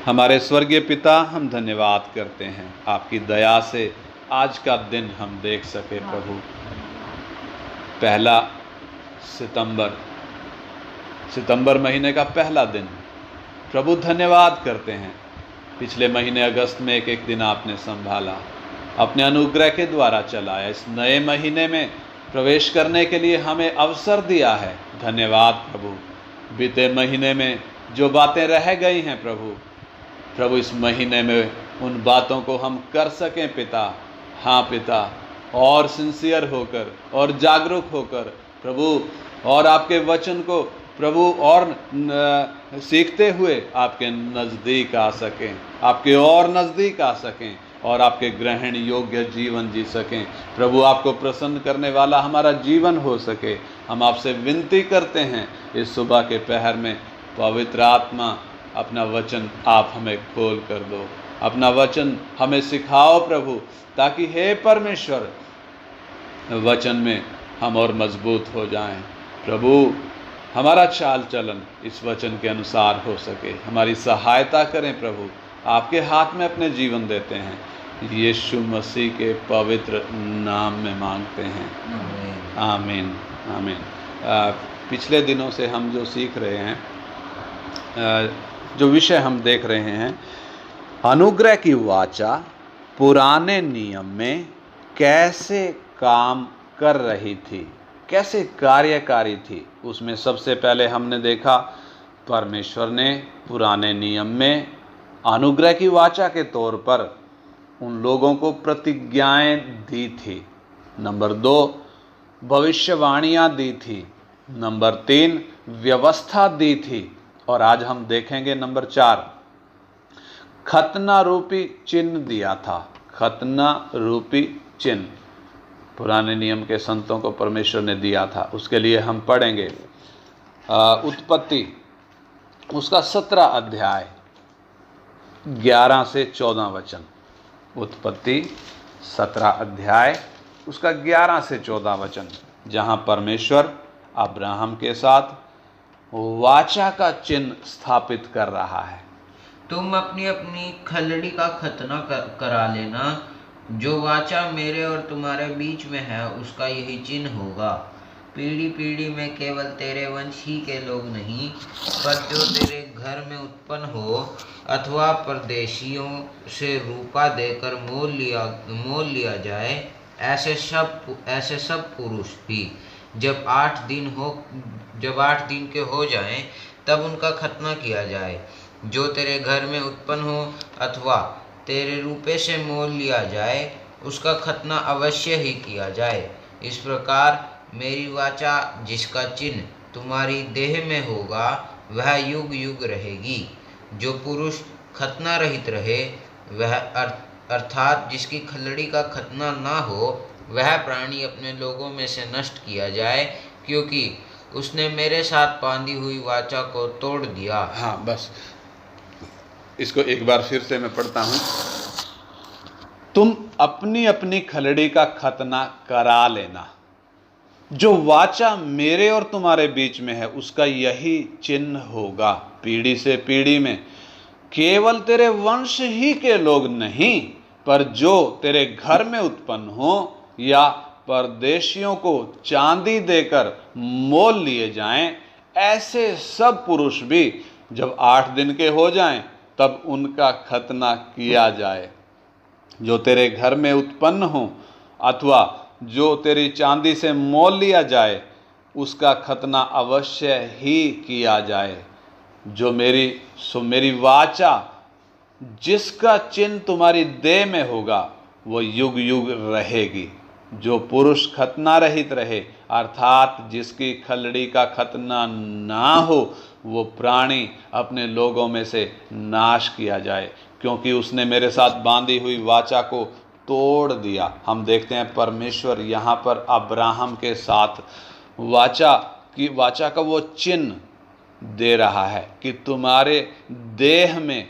हमारे स्वर्गीय पिता, हम धन्यवाद करते हैं आपकी दया से आज का दिन हम देख सके प्रभु। 1 सितंबर महीने का पहला दिन प्रभु, धन्यवाद करते हैं। पिछले महीने अगस्त में एक दिन आपने संभाला, अपने अनुग्रह के द्वारा चलाया। इस नए महीने में प्रवेश करने के लिए हमें अवसर दिया है। धन्यवाद प्रभु। बीते महीने में जो बातें रह गई हैं प्रभु इस महीने में उन बातों को हम कर सकें पिता। हाँ पिता, और सिंसियर होकर और जागरूक होकर प्रभु, और आपके वचन को प्रभु और सीखते हुए आपके नज़दीक आ सकें, आपके और नज़दीक आ सकें और आपके ग्रहण योग्य जीवन जी सकें प्रभु। आपको प्रसन्न करने वाला हमारा जीवन हो सके, हम आपसे विनती करते हैं। इस सुबह के पहर में पवित्र आत्मा अपना वचन आप हमें खोल कर दो, अपना वचन हमें सिखाओ प्रभु, ताकि हे परमेश्वर वचन में हम और मजबूत हो जाएं प्रभु। हमारा चाल चलन इस वचन के अनुसार हो सके, हमारी सहायता करें प्रभु। आपके हाथ में अपने जीवन देते हैं, यीशु मसीह के पवित्र नाम में मांगते हैं, आमीन आमीन। पिछले दिनों से हम जो सीख रहे हैं, जो विषय हम देख रहे हैं, अनुग्रह की वाचा पुराने नियम में कैसे काम कर रही थी, कैसे कार्यकारी थी। उसमें सबसे पहले हमने देखा परमेश्वर ने पुराने नियम में अनुग्रह की वाचा के तौर पर उन लोगों को प्रतिज्ञाएं दी थी। नंबर 2, भविष्यवाणियां दी थी। नंबर 3, व्यवस्था दी थी। और आज हम देखेंगे नंबर 4, खतना रूपी चिन्ह दिया था। खतना रूपी चिन्ह पुराने नियम के संतों को परमेश्वर ने दिया था। उसके लिए हम पढ़ेंगे उत्पत्ति उसका 17 अध्याय 11 से 14 वचन। उत्पत्ति 17 अध्याय उसका 11 से 14 वचन, जहाँ परमेश्वर अब्राहम के साथ वाचा का चिन्ह स्थापित कर रहा है। तुम अपनी अपनी खलड़ी का खतना करा लेना। जो वाचा मेरे और तुम्हारे बीच में है उसका यही चिन्ह होगा। पीढ़ी पीढ़ी में केवल तेरे वंश ही के लोग नहीं, पर जो तेरे घर में उत्पन्न हो अथवा परदेशियों से रूपा देकर मोल लिया जाए, ऐसे सब पुरुष भी जब 8 दिन के हो जाएं, तब उनका खतना किया जाए। जो तेरे घर में उत्पन्न हो अथवा तेरे रूपे से मोल लिया जाए, उसका खतना अवश्य ही किया जाए। इस प्रकार मेरी वाचा जिसका चिन्ह तुम्हारी देह में होगा, वह युग युग रहेगी। जो पुरुष खतना रहित रहे, वह अर्थात जिसकी खलड़ी का खतना ना हो, वह प्राणी अपने लोगों में से नष्ट किया जाए, क्योंकि उसने मेरे साथ बांधी हुई वाचा को तोड़ दिया। हाँ, बस इसको एक बार फिर से मैं पढ़ता हूँ। तुम अपनी अपनी खलड़ी का खतना करा लेना। जो वाचा मेरे और तुम्हारे बीच में है उसका यही चिन्ह होगा। पीढ़ी से पीढ़ी में केवल तेरे वंश ही के लोग नहीं, पर जो तेरे घर में उत्पन्न हो या परदेशियों को चांदी देकर मोल लिए जाएं, ऐसे सब पुरुष भी जब 8 दिन के हो जाएं, तब उनका खतना किया जाए। जो तेरे घर में उत्पन्न हो अथवा जो तेरी चांदी से मोल लिया जाए, उसका खतना अवश्य ही किया जाए। जो मेरी वाचा जिसका चिन्ह तुम्हारी देह में होगा, वो युग युग रहेगी। जो पुरुष खतना रहित रहे, अर्थात जिसकी खलड़ी का खतना ना हो, वो प्राणी अपने लोगों में से नाश किया जाए, क्योंकि उसने मेरे साथ बांधी हुई वाचा को तोड़ दिया। हम देखते हैं परमेश्वर यहाँ पर अब्राहम के साथ वाचा का वो चिन्ह दे रहा है कि तुम्हारे देह में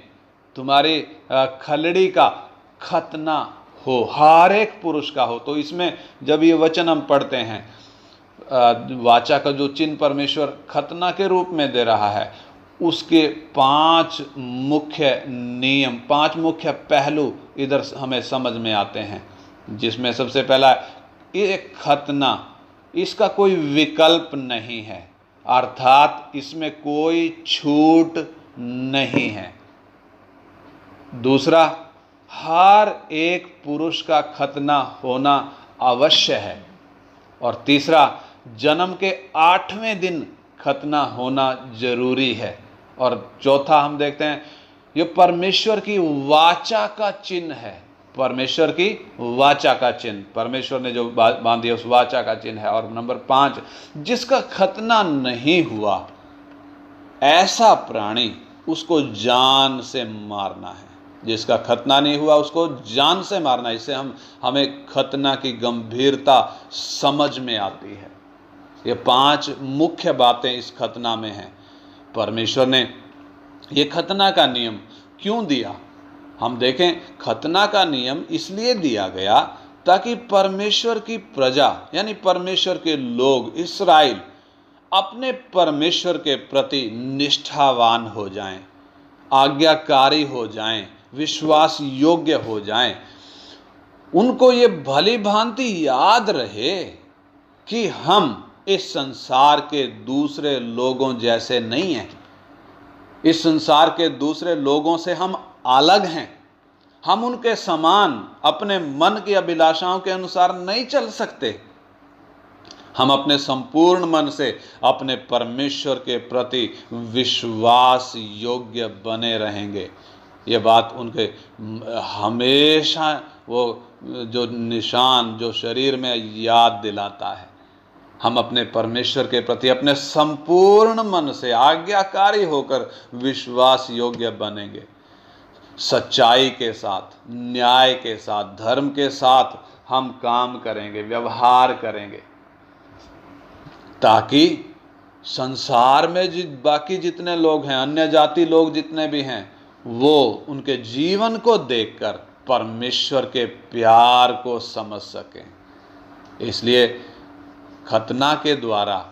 तुम्हारी खलड़ी का खतना हो, हर एक पुरुष का हो। तो इसमें जब ये वचन हम पढ़ते हैं, वाचा का जो चिन्ह परमेश्वर खतना के रूप में दे रहा है, उसके 5 मुख्य नियम, 5 मुख्य पहलू इधर हमें समझ में आते हैं, जिसमें सबसे पहला ये खतना, इसका कोई विकल्प नहीं है, अर्थात इसमें कोई छूट नहीं है। दूसरा, हर एक पुरुष का खतना होना अवश्य है। और तीसरा, जन्म के 8वें दिन खतना होना जरूरी है। और चौथा हम देखते हैं, ये परमेश्वर की वाचा का चिन्ह है, परमेश्वर की वाचा का चिन्ह, परमेश्वर ने जो बांधी है उस वाचा का चिन्ह है। और नंबर 5, जिसका खतना नहीं हुआ ऐसा प्राणी, उसको जान से मारना है। जिसका खतना नहीं हुआ उसको जान से मारना। इससे हमें खतना की गंभीरता समझ में आती है। ये 5 मुख्य बातें इस खतना में हैं। परमेश्वर ने ये खतना का नियम क्यों दिया? हम देखें, खतना का नियम इसलिए दिया गया ताकि परमेश्वर की प्रजा यानी परमेश्वर के लोग, इस्राएल, अपने परमेश्वर के प्रति निष्ठावान हो जाएं, आज्ञाकारी हो जाएं, विश्वास योग्य हो जाएं। उनको ये भली भांति याद रहे कि हम इस संसार के दूसरे लोगों जैसे नहीं हैं। इस संसार के दूसरे लोगों से हम अलग हैं। हम उनके समान अपने मन की अभिलाषाओं के अनुसार नहीं चल सकते। हम अपने संपूर्ण मन से अपने परमेश्वर के प्रति विश्वास योग्य बने रहेंगे। ये बात उनके हमेशा वो जो निशान जो शरीर में याद दिलाता है। हम अपने परमेश्वर के प्रति अपने संपूर्ण मन से आज्ञाकारी होकर विश्वास योग्य बनेंगे। सच्चाई के साथ, न्याय के साथ, धर्म के साथ हम काम करेंगे, व्यवहार करेंगे, ताकि संसार में बाकी जितने लोग हैं, अन्य जाति लोग जितने भी हैं, वो उनके जीवन को देखकर परमेश्वर के प्यार को समझ सकें। इसलिए खतना के द्वारा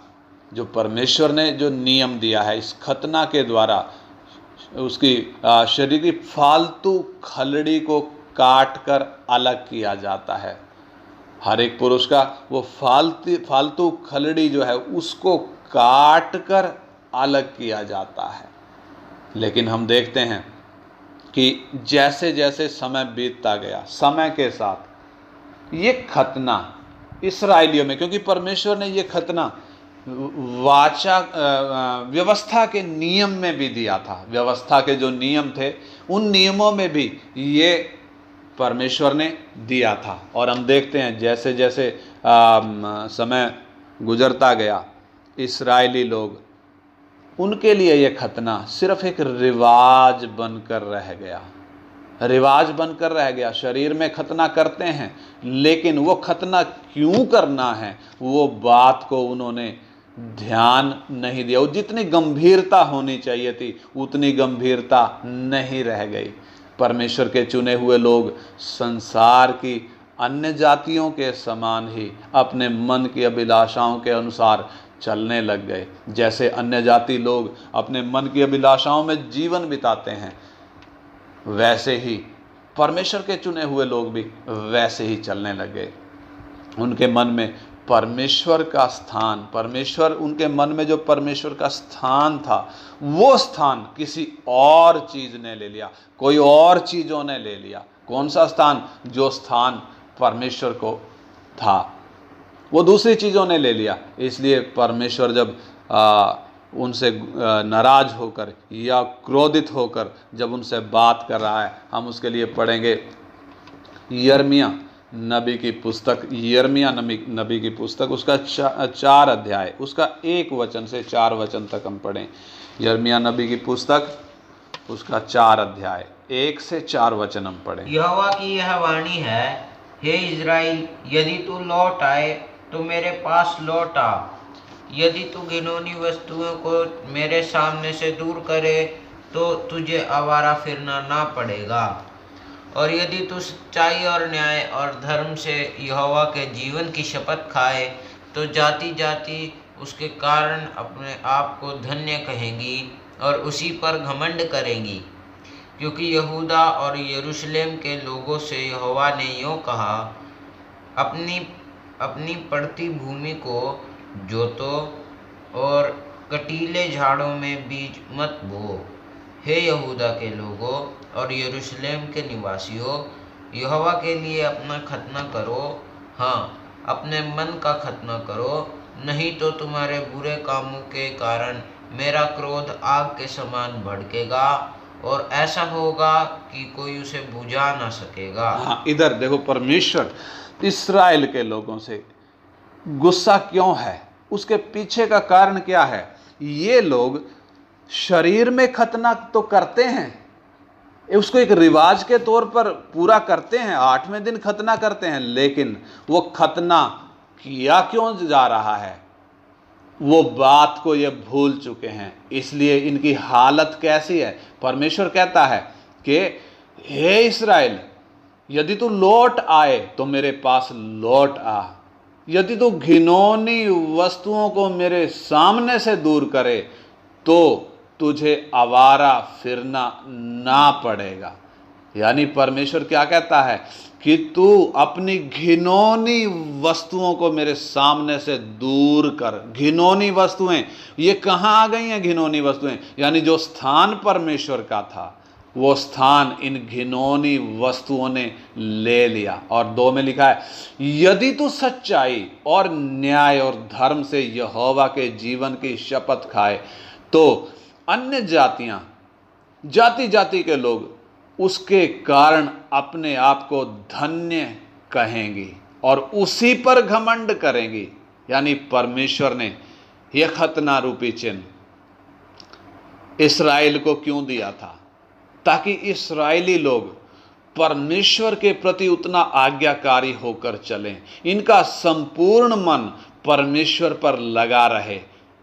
जो परमेश्वर ने जो नियम दिया है, इस खतना के द्वारा उसकी शरीर की फालतू खलड़ी को काट कर अलग किया जाता है। हर एक पुरुष का वो फालतू खलड़ी जो है उसको काट कर अलग किया जाता है। लेकिन हम देखते हैं कि जैसे जैसे समय बीतता गया, समय के साथ ये खतना इस्राएलियों में, क्योंकि परमेश्वर ने ये खतना वाचा व्यवस्था के नियम में भी दिया था, व्यवस्था के जो नियम थे उन नियमों में भी ये परमेश्वर ने दिया था। और हम देखते हैं जैसे जैसे समय गुजरता गया, इस्राएली लोग, उनके लिए ये खतना सिर्फ एक रिवाज बनकर रह गया, रिवाज बनकर रह गया। शरीर में खतना करते हैं, लेकिन वो खतना क्यों करना है वो बात को उन्होंने ध्यान नहीं दिया। वो जितनी गंभीरता होनी चाहिए थी उतनी गंभीरता नहीं रह गई। परमेश्वर के चुने हुए लोग संसार की अन्य जातियों के समान ही अपने मन की अभिलाषाओं के अनुसार चलने लग गए। जैसे अन्य जाति लोग अपने मन की अभिलाषाओं में जीवन बिताते हैं, वैसे ही परमेश्वर के चुने हुए लोग भी वैसे ही चलने लग गए। उनके मन में परमेश्वर का स्थान, परमेश्वर उनके मन में जो परमेश्वर का स्थान था वो स्थान किसी और चीज ने ले लिया, कोई और चीजों ने ले लिया। कौन सा स्थान? जो स्थान परमेश्वर को था वो दूसरी चीजों ने ले लिया। इसलिए परमेश्वर जब उनसे नाराज होकर या क्रोधित होकर जब उनसे बात कर रहा है, हम उसके लिए पढ़ेंगे यिर्मयाह नबी की पुस्तक, यिर्मयाह नबी की पुस्तक, उसका 4 अध्याय, उसका 1 वचन से 4 वचन तक हम पढ़ें। यिर्मयाह नबी की पुस्तक, उसका 4 अध्याय 1 से 4 वचन हम पढ़ें। यहोवा की यह वाणी है, हे इज़राइल, यदि तू लौट आए तो मेरे पास लौट आ। यदि तू घिनौनी वस्तुओं को मेरे सामने से दूर करे तो तुझे आवारा फिरना ना पड़ेगा। और यदि तू सच्चाई और न्याय और धर्म से यहोवा के जीवन की शपथ खाए तो जाति जाति उसके कारण अपने आप को धन्य कहेंगी और उसी पर घमंड करेंगी। क्योंकि यहूदा और यरूशलेम के लोगों से यहोवा ने यूँ कहा, अपनी अपनी पड़ती भूमि को जोतो और कटीले झाड़ों में बीज मत बो। हे यहूदा के लोगों और यरूशलेम के निवासियों, यहोवा के लिए अपना खतना करो, हाँ, अपने मन का खतना करो, नहीं तो तुम्हारे बुरे कामों के कारण मेरा क्रोध आग के समान भड़केगा और ऐसा होगा कि कोई उसे बुझा ना सकेगा। हाँ, इधर देखो, परमेश्वर इस्राएल के लोगों से गुस्सा क्यों है, उसके पीछे का कारण क्या है। ये लोग शरीर में खतना तो करते हैं, उसको एक रिवाज के तौर पर पूरा करते हैं, 8वें दिन खतना करते हैं, लेकिन वो खतना किया क्यों जा रहा है, वो बात को ये भूल चुके हैं। इसलिए इनकी हालत कैसी है। परमेश्वर कहता है कि हे इस्राएल, यदि तू लौट आए तो मेरे पास लौट आ, यदि तू घिनौनी वस्तुओं को मेरे सामने से दूर करे तो तुझे आवारा फिरना ना पड़ेगा। यानी परमेश्वर क्या कहता है कि तू अपनी घिनौनी वस्तुओं को मेरे सामने से दूर कर। घिनौनी वस्तुएं, ये कहाँ आ गई हैं घिनौनी वस्तुएं? यानी जो स्थान परमेश्वर का था वो स्थान इन घिनौनी वस्तुओं ने ले लिया। और 2 में लिखा है, यदि तू सच्चाई और न्याय और धर्म से यहोवा के जीवन की शपथ खाए तो अन्य जातियां, जाति जाति के लोग उसके कारण अपने आप को धन्य कहेंगी और उसी पर घमंड करेंगी। यानी परमेश्वर ने यह खतना रूपी चिन्ह इस्राएल को क्यों दिया था? ताकि इस्राएली लोग परमेश्वर के प्रति उतना आज्ञाकारी होकर चलें, इनका संपूर्ण मन परमेश्वर पर लगा रहे,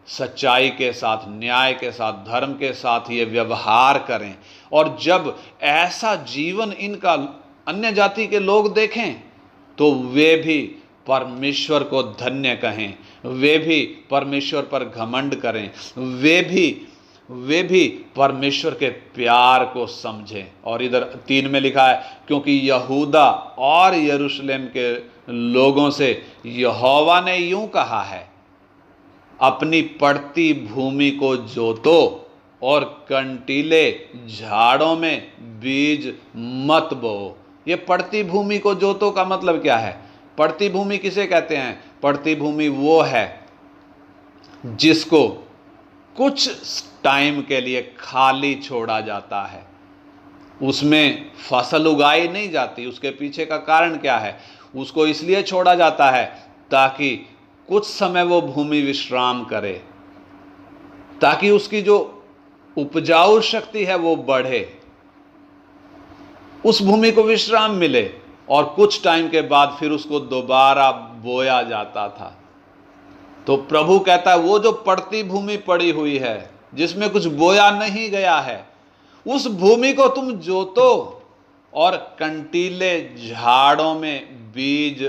सच्चाई के साथ, न्याय के साथ, धर्म के साथ ये व्यवहार करें। और जब ऐसा जीवन इनका अन्य जाति के लोग देखें तो वे भी परमेश्वर को धन्य कहें, वे भी परमेश्वर पर घमंड करें, वे भी परमेश्वर के प्यार को समझें। और इधर 3 में लिखा है, क्योंकि यहूदा और यरूशलेम के लोगों से यहोवा ने यूं कहा है, अपनी पड़ती भूमि को जोतो और कंटीले झाड़ों में बीज मत बो। ये पड़ती भूमि को जोतो का मतलब क्या है? पड़ती भूमि किसे कहते हैं? पड़ती भूमि वो है जिसको कुछ टाइम के लिए खाली छोड़ा जाता है, उसमें फसल उगाई नहीं जाती। उसके पीछे का कारण क्या है? उसको इसलिए छोड़ा जाता है ताकि कुछ समय वो भूमि विश्राम करे, ताकि उसकी जो उपजाऊ शक्ति है वो बढ़े, उस भूमि को विश्राम मिले और कुछ टाइम के बाद फिर उसको दोबारा बोया जाता था। तो प्रभु कहता है, वो जो पड़ती भूमि पड़ी हुई है जिसमें कुछ बोया नहीं गया है, उस भूमि को तुम जोतो और कंटीले झाड़ों में बीज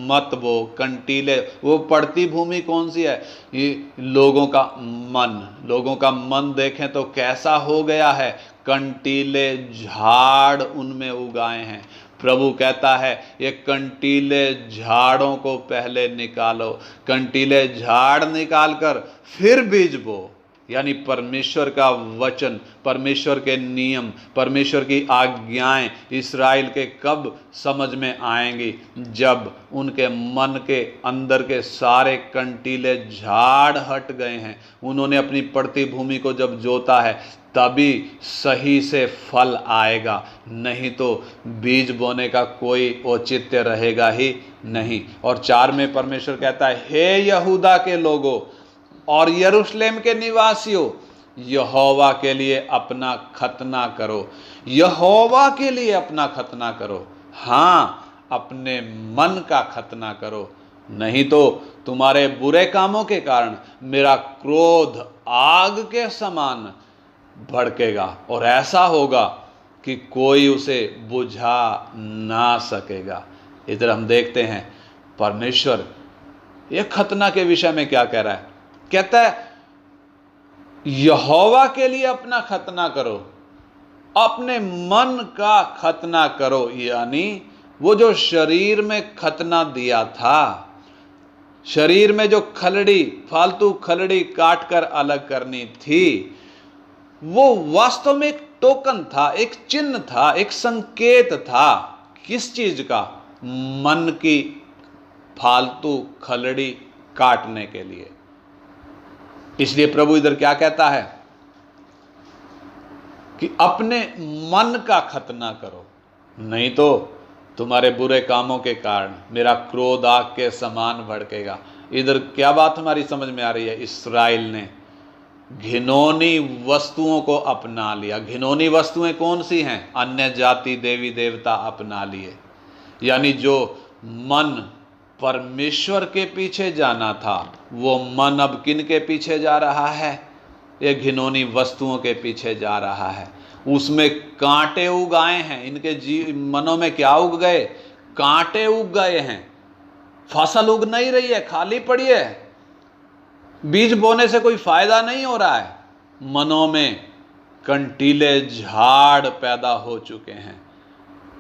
मत बो। कंटीले, वो पड़ती भूमि कौन सी है? ये लोगों का मन। लोगों का मन देखें तो कैसा हो गया है, कंटीले झाड़ उनमें उगाए हैं। प्रभु कहता है, ये कंटीले झाड़ों को पहले निकालो, कंटीले झाड़ निकाल कर फिर बीज बो। यानी परमेश्वर का वचन, परमेश्वर के नियम, परमेश्वर की आज्ञाएं इस्राएल के कब समझ में आएंगी? जब उनके मन के अंदर के सारे कंटीले झाड़ हट गए हैं। उन्होंने अपनी पड़ती भूमि को जब जोता है तभी सही से फल आएगा, नहीं तो बीज बोने का कोई औचित्य रहेगा ही नहीं। और 4 में परमेश्वर कहता है, हे यहूदा के लोगों और यरूशलेम के निवासियों, यहोवा के लिए अपना खतना करो। यहोवा के लिए अपना खतना करो, हाँ, अपने मन का खतना करो, नहीं तो तुम्हारे बुरे कामों के कारण मेरा क्रोध आग के समान भड़केगा और ऐसा होगा कि कोई उसे बुझा ना सकेगा। इधर हम देखते हैं परमेश्वर ये खतना के विषय में क्या कह रहा है। कहता है, यहोवा के लिए अपना खतना करो, अपने मन का खतना करो। यानी वो जो शरीर में खतना दिया था, शरीर में जो खलड़ी, फालतू खलड़ी काट कर अलग करनी थी, वो वास्तव में एक टोकन था, एक चिन्ह था, एक संकेत था। किस चीज का? मन की फालतू खलड़ी काटने के लिए। इसलिए प्रभु इधर क्या कहता है कि अपने मन का खतना करो, नहीं तो तुम्हारे बुरे कामों के कारण मेरा क्रोध आग के समान भड़केगा। इधर क्या बात हमारी समझ में आ रही है? इस्राएल ने घिनौनी वस्तुओं को अपना लिया। घिनौनी वस्तुएं कौन सी हैं? अन्य जाति देवी देवता अपना लिए। यानी जो मन परमेश्वर के पीछे जाना था, वो मन अब किन के पीछे जा रहा है? ये घिनौनी वस्तुओं के पीछे जा रहा है। उसमें कांटे उग आए हैं। इनके मनों में क्या उग गए? कांटे उग गए हैं। फसल उग नहीं रही है, खाली पड़ी है। बीज बोने से कोई फायदा नहीं हो रहा है। मनों में कंटीले झाड़ पैदा हो चुके हैं।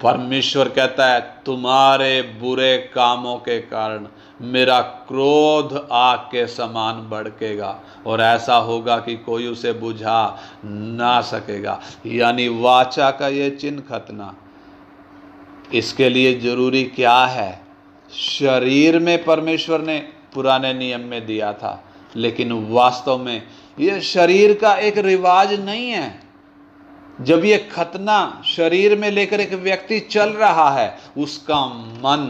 परमेश्वर कहता है तुम्हारे बुरे कामों के कारण मेरा क्रोध आग के समान भड़केगा और ऐसा होगा कि कोई उसे बुझा ना सकेगा। यानी वाचा का ये चिन्ह खतना, इसके लिए जरूरी क्या है? शरीर में परमेश्वर ने पुराने नियम में दिया था, लेकिन वास्तव में ये शरीर का एक रिवाज नहीं है। जब ये खतना शरीर में लेकर एक व्यक्ति चल रहा है, उसका मन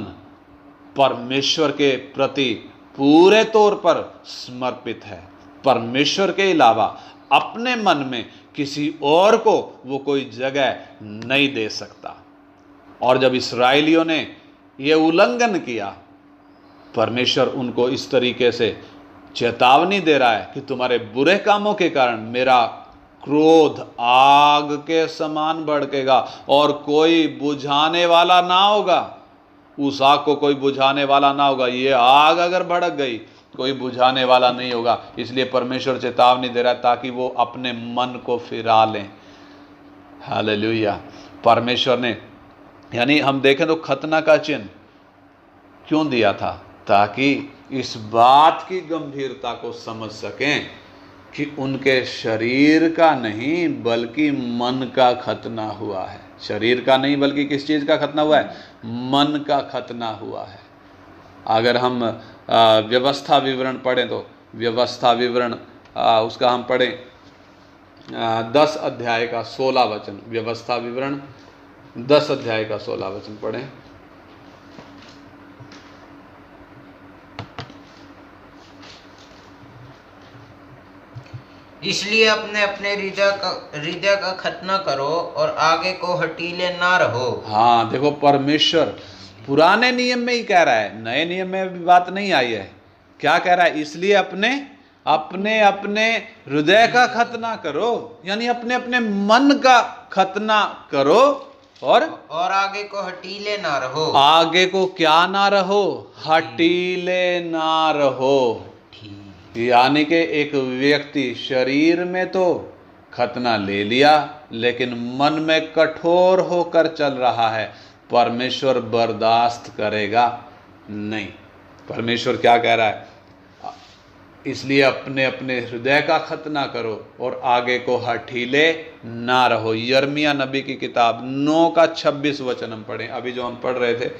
परमेश्वर के प्रति पूरे तौर पर समर्पित है। परमेश्वर के अलावा अपने मन में किसी और को वो कोई जगह नहीं दे सकता। और जब इस्राएलियों ने ये उल्लंघन किया, परमेश्वर उनको इस तरीके से चेतावनी दे रहा है कि तुम्हारे बुरे कामों के कारण मेरा क्रोध आग के समान भड़केगा और कोई बुझाने वाला ना होगा। उस आग को कोई बुझाने वाला ना होगा। ये आग अगर भड़क गई, कोई बुझाने वाला नहीं होगा। इसलिए परमेश्वर चेतावनी दे रहा है ताकि वो अपने मन को फिरा लें। हालेलुया। परमेश्वर ने, यानी हम देखें तो खतना का चिन्ह क्यों दिया था? ताकि इस बात की गंभीरता को समझ सकें कि उनके शरीर का नहीं बल्कि मन का खतना हुआ है। शरीर का नहीं बल्कि किस चीज़ का खतना हुआ है? मन का खतना हुआ है। अगर हम व्यवस्था विवरण पढ़ें तो व्यवस्था विवरण उसका हम पढ़ें 10 अध्याय का 16 वचन। व्यवस्था विवरण 10 अध्याय का 16 वचन पढ़ें। इसलिए अपने अपने हृदय का खतना करो और आगे को हठीले ना रहो। हाँ, देखो परमेश्वर पुराने नियम में ही कह रहा है, नए नियम में भी बात नहीं आई है। क्या कह रहा है? इसलिए अपने अपने हृदय का खतना करो, यानी अपने अपने मन का खतना करो और आगे को हठीले ना रहो। आगे को क्या ना रहो? हठीले ना रहो। यानी कि एक व्यक्ति शरीर में तो खतना ले लिया, लेकिन मन में कठोर होकर चल रहा है। परमेश्वर बर्दाश्त करेगा नहीं। परमेश्वर क्या कह रहा है? इसलिए अपने अपने हृदय का खतना करो और आगे को हठीले ना रहो। यिर्मयाह नबी की किताब 9 का 26 वचन हम पढ़ें। अभी जो हम पढ़ रहे थे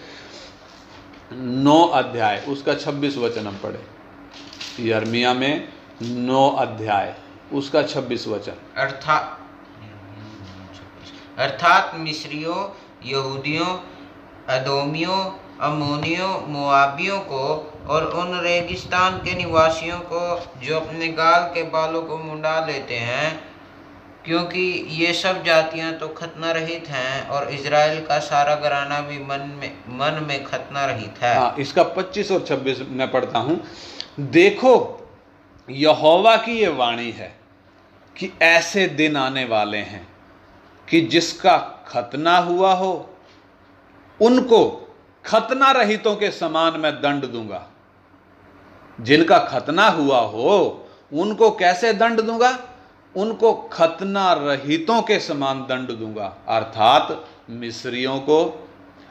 9 अध्याय उसका 26 वचन हम पढ़ें। यिर्मयाह में 9 अध्याय उसका 26 वचन। अर्थात मिस्रियों, यहूदियों, अदोमियों, अम्मोनियों, मोआबियों को और उन रेगिस्तान के निवासियों को जो अपने गाल के बालों को मुंडा लेते हैं, क्योंकि ये सब जातियां तो खतना रहित हैं और इजराइल का सारा घराना भी मन में खतना रहित है। हाँ, इसका 25 और 26 मैं पढ़ता हूँ। देखो, यहोवा की ये वाणी है कि ऐसे दिन आने वाले हैं कि जिसका खतना हुआ हो उनको खतना रहितों के समान मैं दंड दूंगा। जिनका खतना हुआ हो उनको कैसे दंड दूंगा? उनको खतना रहितों के समान दंड दूंगा, अर्थात मिस्रियों को,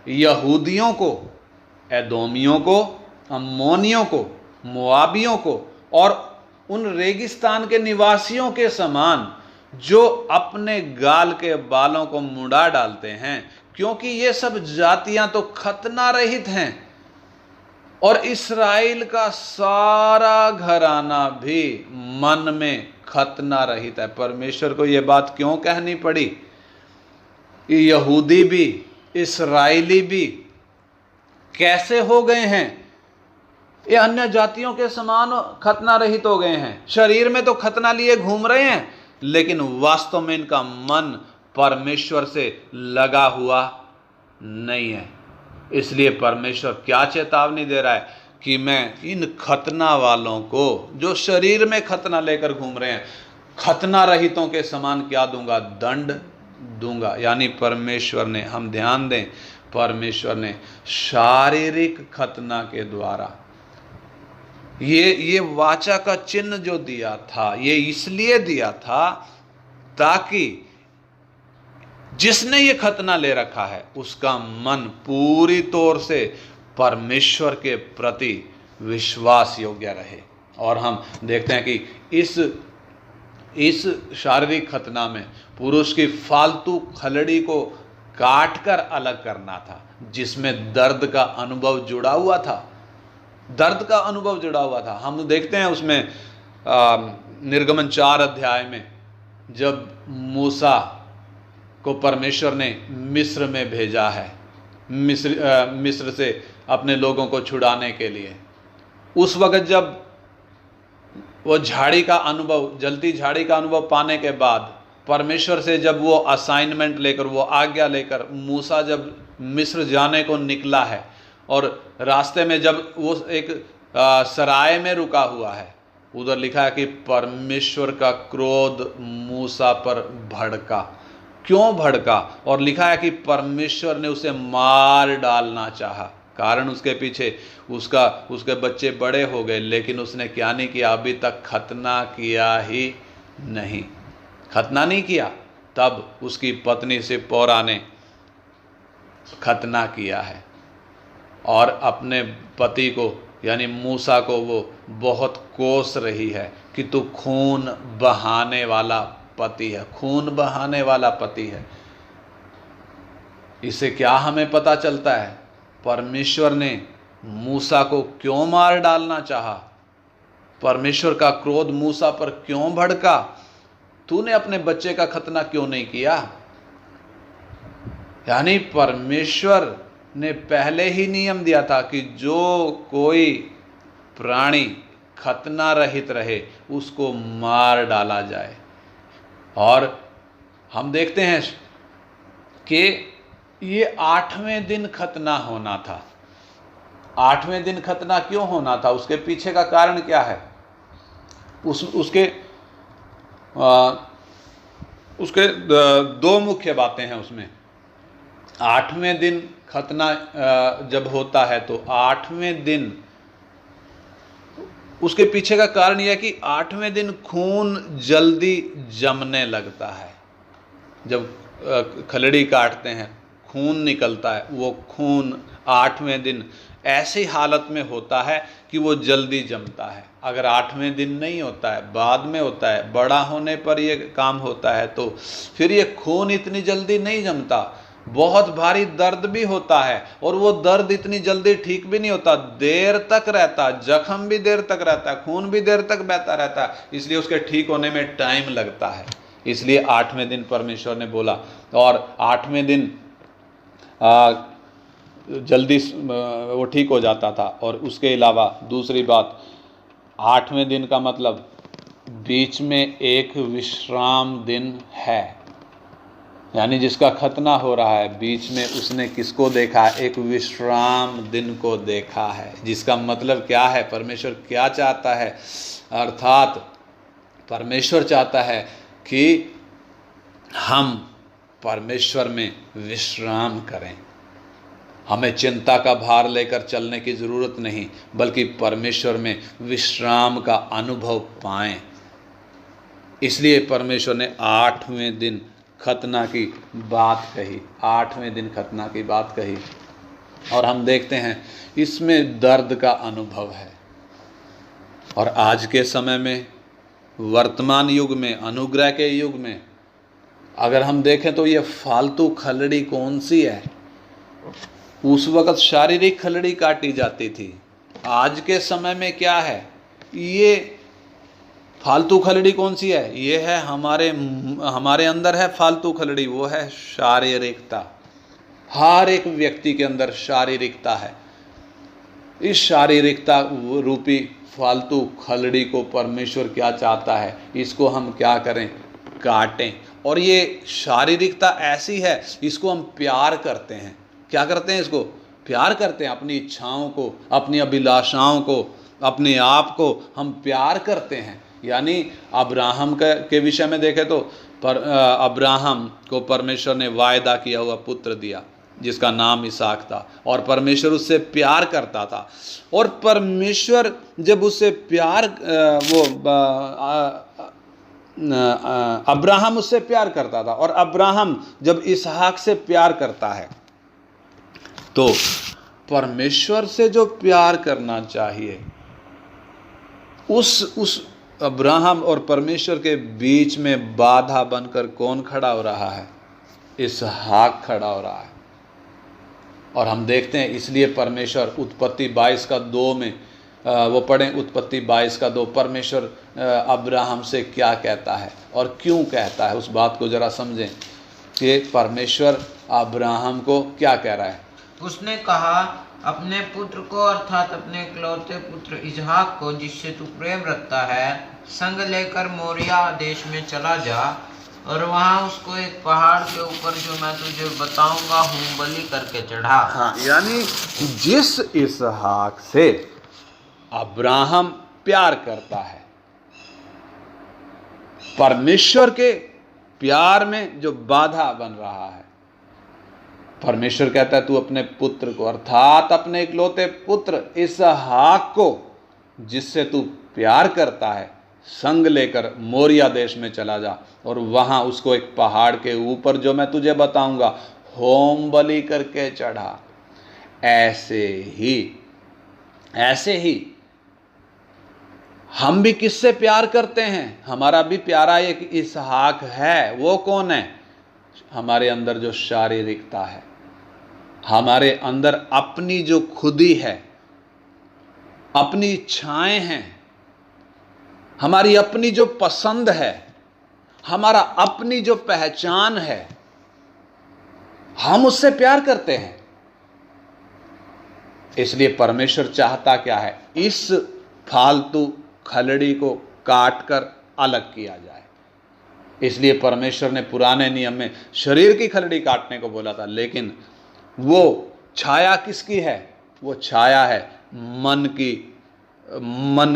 यहूदियों को, एदोमियों को, अम्मोनियों को, मोआबियों को और उन रेगिस्तान के निवासियों के समान जो अपने गाल के बालों को मुड़ा डालते हैं, क्योंकि ये सब जातियां तो खतना रहित हैं और इस्राएल का सारा घराना भी मन में खतना रहित है। परमेश्वर को यह बात क्यों कहनी पड़ी? यहूदी भी, इस्राएली भी कैसे हो गए हैं? ये अन्य जातियों के समान खतना रहित हो गए हैं। शरीर में तो खतना लिए घूम रहे हैं, लेकिन वास्तव में इनका मन परमेश्वर से लगा हुआ नहीं है। इसलिए परमेश्वर क्या चेतावनी दे रहा है कि मैं इन खतना वालों को, जो शरीर में खतना लेकर घूम रहे हैं, खतना रहितों के समान क्या दूंगा? दंड दूंगा। यानी परमेश्वर ने, हम ध्यान दें, परमेश्वर ने शारीरिक खतना के द्वारा ये वाचा का चिन्ह जो दिया था, ये इसलिए दिया था ताकि जिसने ये खतना ले रखा है उसका मन पूरी तौर से परमेश्वर के प्रति विश्वास योग्य रहे। और हम देखते हैं कि इस शारीरिक खतना में पुरुष की फालतू खलड़ी को काटकर अलग करना था, जिसमें दर्द का अनुभव जुड़ा हुआ था। दर्द का अनुभव जुड़ा हुआ था। हम देखते हैं उसमें निर्गमन 4 अध्याय में, जब मूसा को परमेश्वर ने मिस्र में भेजा है, मिस्र से अपने लोगों को छुड़ाने के लिए, उस वक्त जब वो झाड़ी का अनुभव, जलती झाड़ी का अनुभव पाने के बाद परमेश्वर से जब वो असाइनमेंट लेकर, वो आज्ञा लेकर मूसा जब मिस्र जाने को निकला है, और रास्ते में जब वो एक सराय में रुका हुआ है, उधर लिखा है कि परमेश्वर का क्रोध मूसा पर भड़का। क्यों भड़का? और लिखा है कि परमेश्वर ने उसे मार डालना चाहा। कारण उसके पीछे उसके बच्चे बड़े हो गए, लेकिन उसने क्या नहीं किया? अभी तक खतना किया ही नहीं, खतना नहीं किया। तब उसकी पत्नी सिप्पोरा ने खतना किया है और अपने पति को, यानी मूसा को, वो बहुत कोस रही है कि तू खून बहाने वाला पति है, खून बहाने वाला पति है। इससे क्या हमें पता चलता है? परमेश्वर ने मूसा को क्यों मार डालना चाहा? परमेश्वर का क्रोध मूसा पर क्यों भड़का? तूने अपने बच्चे का खतना क्यों नहीं किया? यानी परमेश्वर ने पहले ही नियम दिया था कि जो कोई प्राणी खतना रहित रहे उसको मार डाला जाए। और हम देखते हैं कि ये 8वें दिन खतना होना था। 8वें दिन खतना क्यों होना था? उसके पीछे का कारण क्या है? उसके दो मुख्य बातें हैं उसमें। 8वें दिन खतना जब होता है तो 8वें दिन, उसके पीछे का कारण यह है कि 8वें दिन खून जल्दी जमने लगता है। जब खलड़ी काटते हैं खून निकलता है, वो खून 8वें दिन ऐसी हालत में होता है कि वो जल्दी जमता है। अगर 8वें दिन नहीं होता है, बाद में होता है, बड़ा होने पर ये काम होता है, तो फिर ये खून इतनी जल्दी नहीं जमता। बहुत भारी दर्द भी होता है और वो दर्द इतनी जल्दी ठीक भी नहीं होता, देर तक रहता, जख्म भी देर तक रहता है, खून भी देर तक बहता रहता है, इसलिए उसके ठीक होने में टाइम लगता है। इसलिए 8वें दिन परमेश्वर ने बोला, और 8वें दिन जल्दी वो ठीक हो जाता था। और उसके अलावा दूसरी बात, 8वें दिन का मतलब बीच में एक विश्राम दिन है। यानी जिसका खतना हो रहा है, बीच में उसने किसको देखा है? एक विश्राम दिन को देखा है। जिसका मतलब क्या है? परमेश्वर क्या चाहता है? अर्थात परमेश्वर चाहता है कि हम परमेश्वर में विश्राम करें। हमें चिंता का भार लेकर चलने की ज़रूरत नहीं, बल्कि परमेश्वर में विश्राम का अनुभव पाएं। इसलिए परमेश्वर ने 8वें दिन खतना की बात कही, 8वें दिन खतना की बात कही। और हम देखते हैं इसमें दर्द का अनुभव है। और आज के समय में, वर्तमान युग में, अनुग्रह के युग में अगर हम देखें तो ये फालतू खलड़ी कौन सी है? उस वक़्त शारीरिक खलड़ी काटी जाती थी। आज के समय में क्या है? ये फालतू खलड़ी कौन सी है? ये है हमारे अंदर है फालतू खलड़ी, वो है शारीरिकता। हर एक व्यक्ति के अंदर शारीरिकता है। इस शारीरिकता रूपी फालतू खलड़ी को परमेश्वर क्या चाहता है? इसको हम क्या करें? काटें। और ये शारीरिकता ऐसी है, इसको हम प्यार करते हैं। क्या करते हैं? इसको प्यार करते हैं। अपनी इच्छाओं को, अपनी अभिलाषाओं को, अपने आप को हम प्यार करते हैं। यानी अब्राहम के विषय में देखें तो अब्राहम को परमेश्वर ने वायदा किया हुआ पुत्र दिया जिसका नाम इसहाक था, और परमेश्वर उससे प्यार करता था। और परमेश्वर जब उससे प्यार अब्राहम उससे प्यार करता था, और अब्राहम जब इसहाक से प्यार करता है तो परमेश्वर से जो प्यार करना चाहिए, उस अब्राहम और परमेश्वर के बीच में बाधा बनकर कौन खड़ा हो रहा है? इसहाक खड़ा हो रहा है। और हम देखते हैं इसलिए परमेश्वर उत्पत्ति 22:2 में वो पढ़ें, उत्पत्ति 22:2, परमेश्वर अब्राहम से क्या कहता है और क्यों कहता है, उस बात को जरा समझें कि परमेश्वर अब्राहम को क्या कह रहा है। उसने कहा, अपने पुत्र को अर्थात अपने इकलौते पुत्र इसहाक को जिससे तू प्रेम रखता है संग लेकर मोरिया देश में चला जा, और वहाँ उसको एक पहाड़ के ऊपर जो मैं तुझे बताऊंगा होम बलि करके चढ़ा। हाँ, यानी जिस इसहाक से अब्राहम प्यार करता है, परमेश्वर के प्यार में जो बाधा बन रहा है, परमेश्वर कहता है तू अपने पुत्र को अर्थात अपने इकलौते पुत्र इसहाक को जिससे तू प्यार करता है संग लेकर मोरिया देश में चला जा, और वहां उसको एक पहाड़ के ऊपर जो मैं तुझे बताऊंगा होम बलि करके चढ़ा। ऐसे ही हम भी किससे प्यार करते हैं? हमारा भी प्यारा एक इसहाक है। वो कौन है? हमारे अंदर जो शारीरिकता है, हमारे अंदर अपनी जो खुदी है, अपनी इच्छाएं हैं, हमारी अपनी जो पसंद है, हमारा अपनी जो पहचान है, हम उससे प्यार करते हैं। इसलिए परमेश्वर चाहता क्या है? इस फालतू खलड़ी को काटकर अलग किया जाए। इसलिए परमेश्वर ने पुराने नियम में शरीर की खलड़ी काटने को बोला था, लेकिन वो छाया किसकी है? वो छाया है मन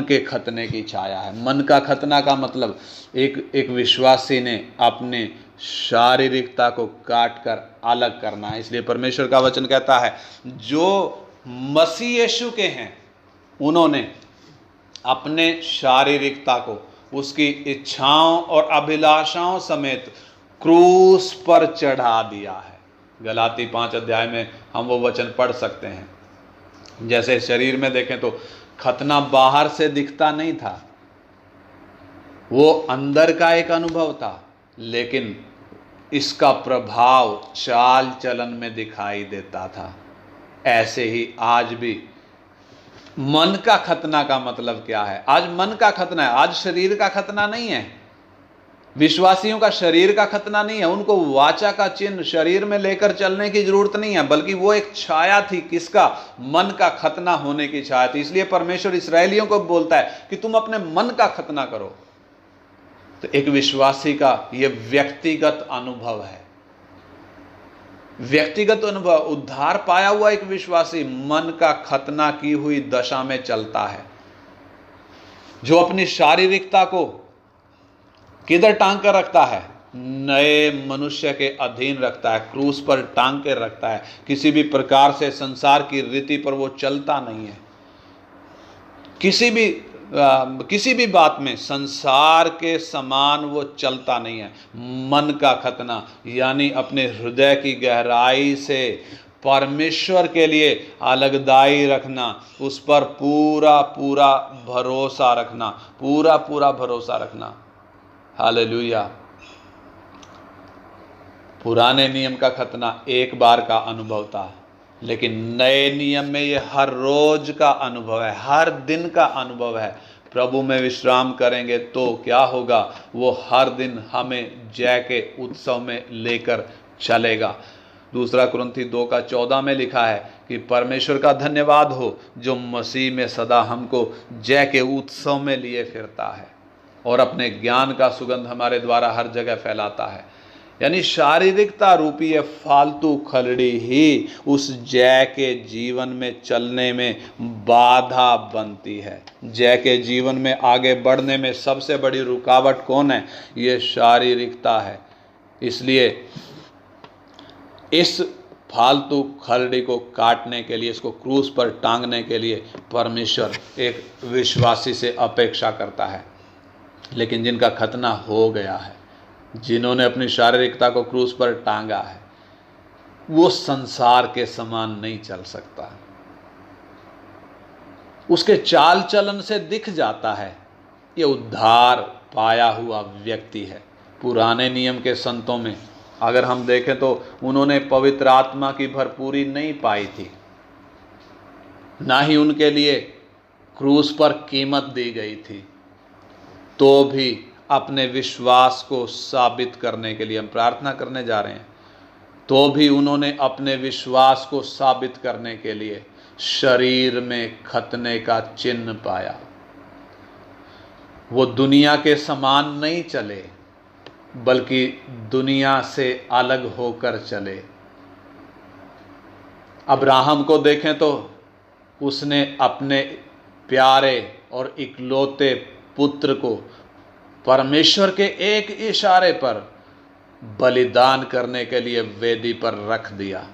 के खतने की छाया है। मन का खतना का मतलब एक विश्वासी ने अपने शारीरिकता को काट कर अलग करना है। इसलिए परमेश्वर का वचन कहता है जो मसीह यीशु के हैं उन्होंने अपने शारीरिकता को उसकी इच्छाओं और अभिलाषाओं समेत क्रूस पर चढ़ा दिया है। गलाती 5 अध्याय में हम वो वचन पढ़ सकते हैं। जैसे शरीर में देखें तो खतना बाहर से दिखता नहीं था, वो अंदर का एक अनुभव था, लेकिन इसका प्रभाव चाल चलन में दिखाई देता था। ऐसे ही आज भी मन का खतना का मतलब क्या है? आज मन का खतना है, आज शरीर का खतना नहीं है। विश्वासियों का शरीर का खतना नहीं है, उनको वाचा का चिन्ह शरीर में लेकर चलने की जरूरत नहीं है, बल्कि वो एक छाया थी। किसका? मन का खतना होने की छाया थी। इसलिए परमेश्वर इस्राएलियों को बोलता है कि तुम अपने मन का खतना करो। तो एक विश्वासी का यह व्यक्तिगत अनुभव है, व्यक्तिगत अनुभव। उद्धार पाया हुआ एक विश्वासी मन का खतना की हुई दशा में चलता है, जो अपनी शारीरिकता को किधर टांग कर रखता है? नए मनुष्य के अधीन रखता है, क्रूस पर टांग के रखता है। किसी भी प्रकार से संसार की रीति पर वो चलता नहीं है, किसी भी किसी भी बात में संसार के समान वो चलता नहीं है। मन का खतना यानी अपने हृदय की गहराई से परमेश्वर के लिए अलगदाई रखना, उस पर पूरा पूरा भरोसा रखना, पूरा पूरा भरोसा रखना। हालेलुया। पुराने नियम का खतना एक बार का अनुभव था, लेकिन नए नियम में ये हर रोज का अनुभव है, हर दिन का अनुभव है। प्रभु में विश्राम करेंगे तो क्या होगा, वो हर दिन हमें जय के उत्सव में लेकर चलेगा। दूसरा कुरिन्थी 2:14 में लिखा है कि परमेश्वर का धन्यवाद हो जो मसीह में सदा हमको जय के उत्सव में लिए फिरता है और अपने ज्ञान का सुगंध हमारे द्वारा हर जगह फैलाता है। यानी शारीरिकता रूपी ये फालतू खलड़ी ही उस जय के जीवन में चलने में बाधा बनती है। जय के जीवन में आगे बढ़ने में सबसे बड़ी रुकावट कौन है? ये शारीरिकता है। इसलिए इस फालतू खलड़ी को काटने के लिए, इसको क्रूस पर टांगने के लिए परमेश्वर एक विश्वासी से अपेक्षा करता है। लेकिन जिनका खतना हो गया है, जिन्होंने अपनी शारीरिकता को क्रूस पर टांगा है, वो संसार के समान नहीं चल सकता। उसके चाल चलन से दिख जाता है ये उद्धार पाया हुआ व्यक्ति है। पुराने नियम के संतों में अगर हम देखें तो उन्होंने पवित्र आत्मा की भरपूरी नहीं पाई थी, ना ही उनके लिए क्रूस पर कीमत दी गई थी। तो भी अपने विश्वास को साबित करने के लिए हम प्रार्थना करने जा रहे हैं, तो भी उन्होंने अपने विश्वास को साबित करने के लिए शरीर में खतने का चिन्ह पाया। वो दुनिया के समान नहीं चले, बल्कि दुनिया से अलग होकर चले। अब्राहम को देखें तो उसने अपने प्यारे और इकलौते पुत्र को परमेश्वर के एक इशारे पर बलिदान करने के लिए वेदी पर रख दिया,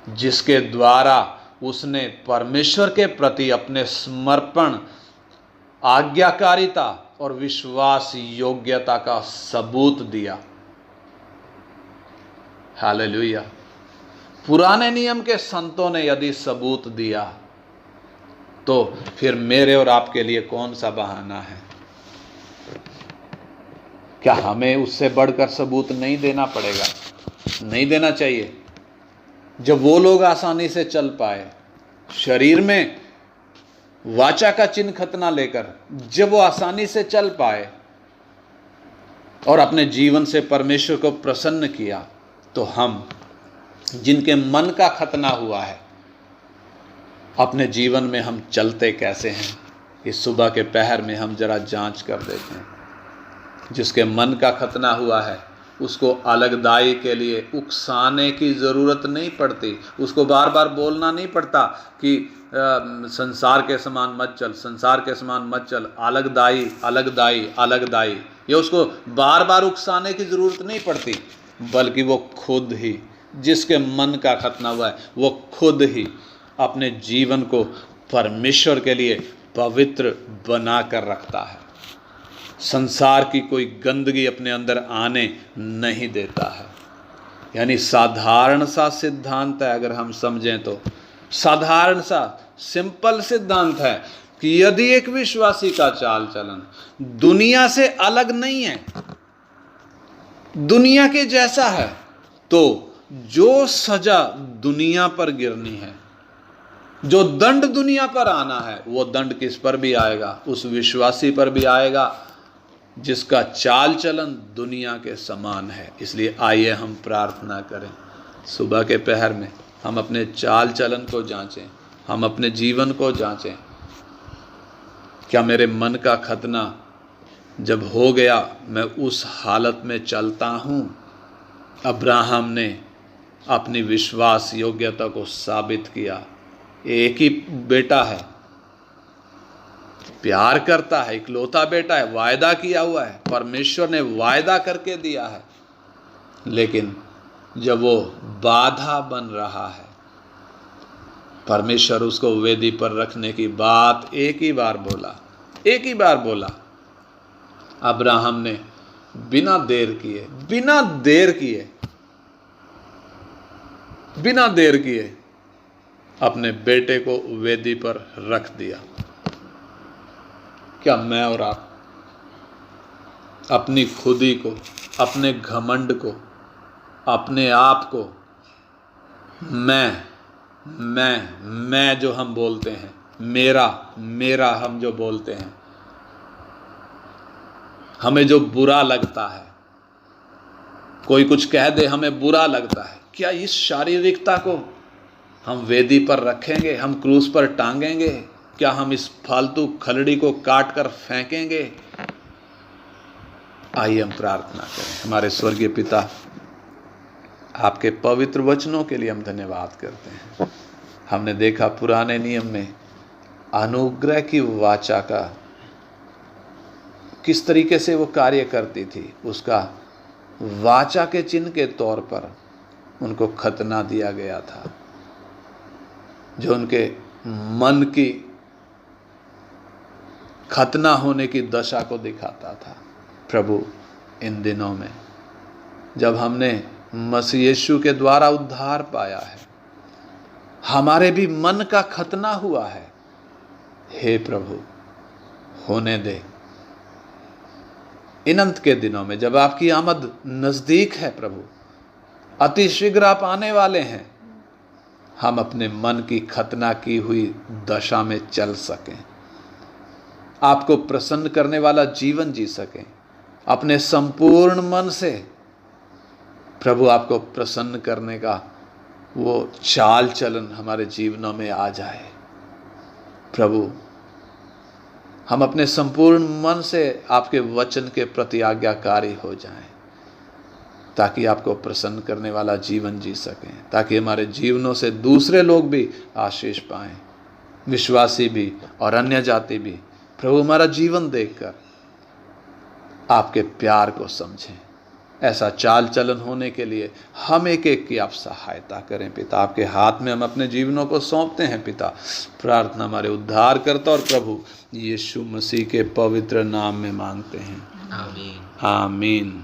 जिसके द्वारा उसने परमेश्वर के प्रति अपने समर्पण, आज्ञाकारिता और विश्वास योग्यता का सबूत दिया। हालेलुया। पुराने नियम के संतों ने यदि सबूत दिया तो फिर मेरे और आपके लिए कौन सा बहाना है? क्या हमें उससे बढ़कर सबूत नहीं देना पड़ेगा? नहीं देना चाहिए। जब वो लोग आसानी से चल पाए, शरीर में वाचा का चिन्ह खतना लेकर जब वो आसानी से चल पाए और अपने जीवन से परमेश्वर को प्रसन्न किया, तो हम जिनके मन का खतना हुआ है, अपने जीवन में हम चलते कैसे हैं? इस सुबह के पहर में हम जरा जांच कर देते हैं। जिसके मन का खतना हुआ है, उसको अलगदाई के लिए उकसाने की ज़रूरत नहीं पड़ती। उसको बार बार बोलना नहीं पड़ता कि संसार के समान मत चल, संसार के समान मत चल, अलगदाई अलगदाई अलगदाई। ये उसको बार बार उकसाने की ज़रूरत नहीं पड़ती, बल्कि वो खुद ही, जिसके मन का खतना हुआ है, वो खुद ही अपने जीवन को परमेश्वर के लिए पवित्र बना कर रखता है। संसार की कोई गंदगी अपने अंदर आने नहीं देता है। यानी साधारण सा सिद्धांत है, अगर हम समझें तो साधारण सा सिंपल सिद्धांत है कि यदि एक विश्वासी का चाल चलन दुनिया से अलग नहीं है, दुनिया के जैसा है, तो जो सजा दुनिया पर गिरनी है, जो दंड दुनिया पर आना है, वो दंड किस पर भी आएगा? उस विश्वासी पर भी आएगा जिसका चाल चलन दुनिया के समान है। इसलिए आइए हम प्रार्थना करें। सुबह के पहर में हम अपने चाल चलन को जांचें, हम अपने जीवन को जांचें। क्या मेरे मन का खतना जब हो गया, मैं उस हालत में चलता हूँ? अब्राहम ने अपनी विश्वास योग्यता को साबित किया। एक ही बेटा है, प्यार करता है, इकलौता बेटा है, वायदा किया हुआ है, परमेश्वर ने वायदा करके दिया है। लेकिन जब वो बाधा बन रहा है, परमेश्वर उसको वेदी पर रखने की बात एक ही बार बोला। अब्राहम ने बिना देर किए अपने बेटे को वेदी पर रख दिया। क्या मैं और आप अपनी खुदी को, अपने घमंड को, अपने आप को, मैं जो हम बोलते हैं, मेरा हम जो बोलते हैं, हमें जो बुरा लगता है, कोई कुछ कह दे हमें बुरा लगता है, क्या इस शारीरिकता को हम वेदी पर रखेंगे? हम क्रूस पर टांगेंगे? क्या हम इस फालतू खलड़ी को काट कर फेंकेंगे? आइए हम प्रार्थना करें। हमारे स्वर्गीय पिता, आपके पवित्र वचनों के लिए हम धन्यवाद करते हैं। हमने देखा पुराने नियम में अनुग्रह की वाचा का किस तरीके से वो कार्य करती थी। उसका वाचा के चिन्ह के तौर पर उनको खतना दिया गया था, जो उनके मन की खतना होने की दशा को दिखाता था। प्रभु, इन दिनों में जब हमने मसीह यीशु के द्वारा उद्धार पाया है, हमारे भी मन का खतना हुआ है। हे प्रभु, होने दे इन अंत के दिनों में, जब आपकी आमद नजदीक है प्रभु, अति शीघ्र आप आने वाले हैं, हम अपने मन की खतना की हुई दशा में चल सकें, आपको प्रसन्न करने वाला जीवन जी सकें, अपने संपूर्ण मन से प्रभु आपको प्रसन्न करने का वो चाल चलन हमारे जीवनों में आ जाए। प्रभु, हम अपने संपूर्ण मन से आपके वचन के प्रति आज्ञाकारी हो जाएं, ताकि आपको प्रसन्न करने वाला जीवन जी सकें, ताकि हमारे जीवनों से दूसरे लोग भी आशीष पाएं, विश्वासी भी और अन्य जाति भी। प्रभु, हमारा जीवन देखकर आपके प्यार को समझें। ऐसा चाल चलन होने के लिए हम एक एक की आप सहायता करें पिता। आपके हाथ में हम अपने जीवनों को सौंपते हैं पिता। प्रार्थना हमारे उद्धारकर्ता और प्रभु यीशु मसीह के पवित्र नाम में मांगते हैं, आमीन। आमीन।